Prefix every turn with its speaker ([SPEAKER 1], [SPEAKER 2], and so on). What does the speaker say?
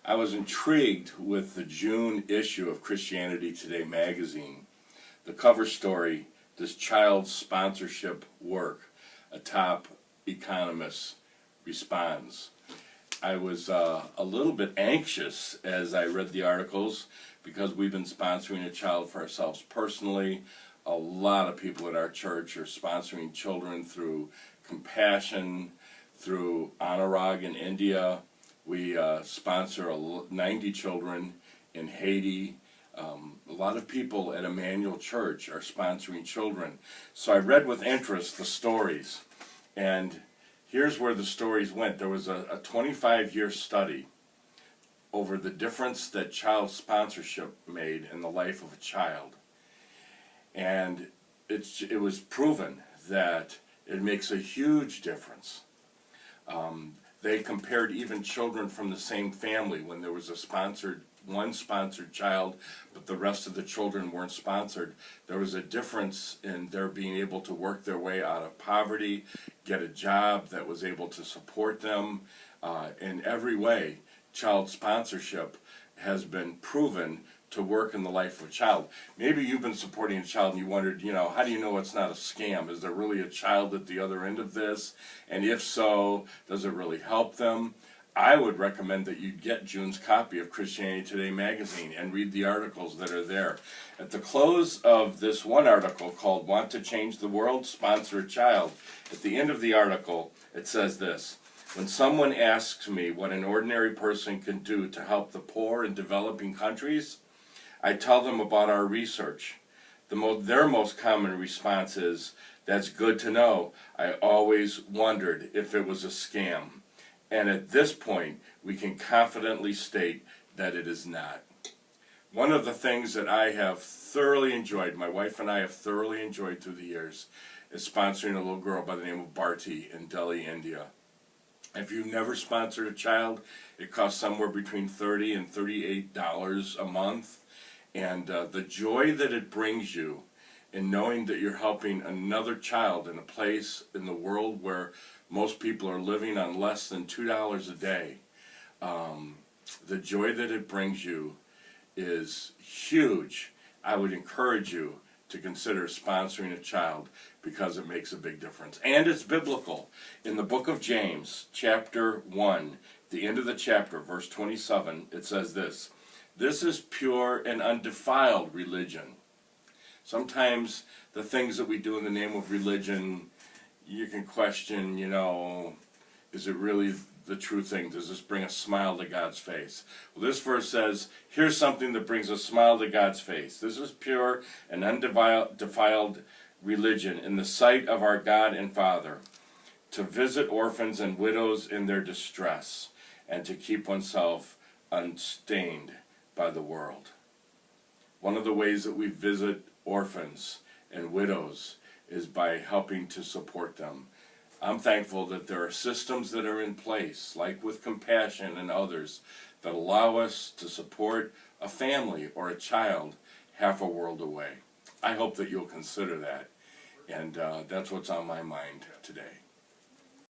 [SPEAKER 1] I was intrigued with the June issue of Christianity Today magazine. The cover story, "Does Child Sponsorship Work? A Top Economist Responds." I was a little bit anxious as I read the articles because we've been sponsoring a child for ourselves personally. A lot of people at our church are sponsoring children through Compassion, through Anurag in India. We sponsor 90 children in Haiti. A lot of people at Emmanuel Church are sponsoring children. So I read with interest the stories. And here's where the stories went. There was a 25-year study over the difference that child sponsorship made in the life of a child. And it was proven that it makes a huge difference. They compared even children from the same family when there was one sponsored child, but the rest of the children weren't sponsored. There was a difference in their being able to work their way out of poverty, get a job that was able to support them. In every way, child sponsorship has been proven to work in the life of a child. Maybe you've been supporting a child and you wondered, how do you know it's not a scam? Is there really a child at the other end of this? And if so, does it really help them? I would recommend that you get June's copy of Christianity Today magazine and read the articles that are there. At the close of this one article called "Want to Change the World? Sponsor a Child," at the end of the article it says this: "When someone asks me what an ordinary person can do to help the poor in developing countries, I tell them about our research. Their most common response is, 'That's good to know. I always wondered if it was a scam.' And at this point, we can confidently state that it is not." One of the things that I have thoroughly enjoyed, my wife and I have thoroughly enjoyed through the years, is sponsoring a little girl by the name of Bharti in Delhi, India. If you've never sponsored a child, it costs somewhere between $30 and $38 a month. And the joy that it brings you in knowing that you're helping another child in a place in the world where most people are living on less than $2 a day, the joy that it brings you is huge. I would encourage you to consider sponsoring a child because it makes a big difference. And it's biblical. In the book of James, chapter 1, the end of the chapter, verse 27, it says this: "This is pure and undefiled religion." Sometimes the things that we do in the name of religion, you can question, is it really the true thing? Does this bring a smile to God's face? Well, this verse says, here's something that brings a smile to God's face. "This is pure and undefiled religion in the sight of our God and Father, to visit orphans and widows in their distress, and to keep oneself unstained by the world." One of the ways that we visit orphans and widows is by helping to support them. I'm thankful that there are systems that are in place, like with Compassion and others, that allow us to support a family or a child half a world away. I hope that you'll consider that, and that's what's on my mind today.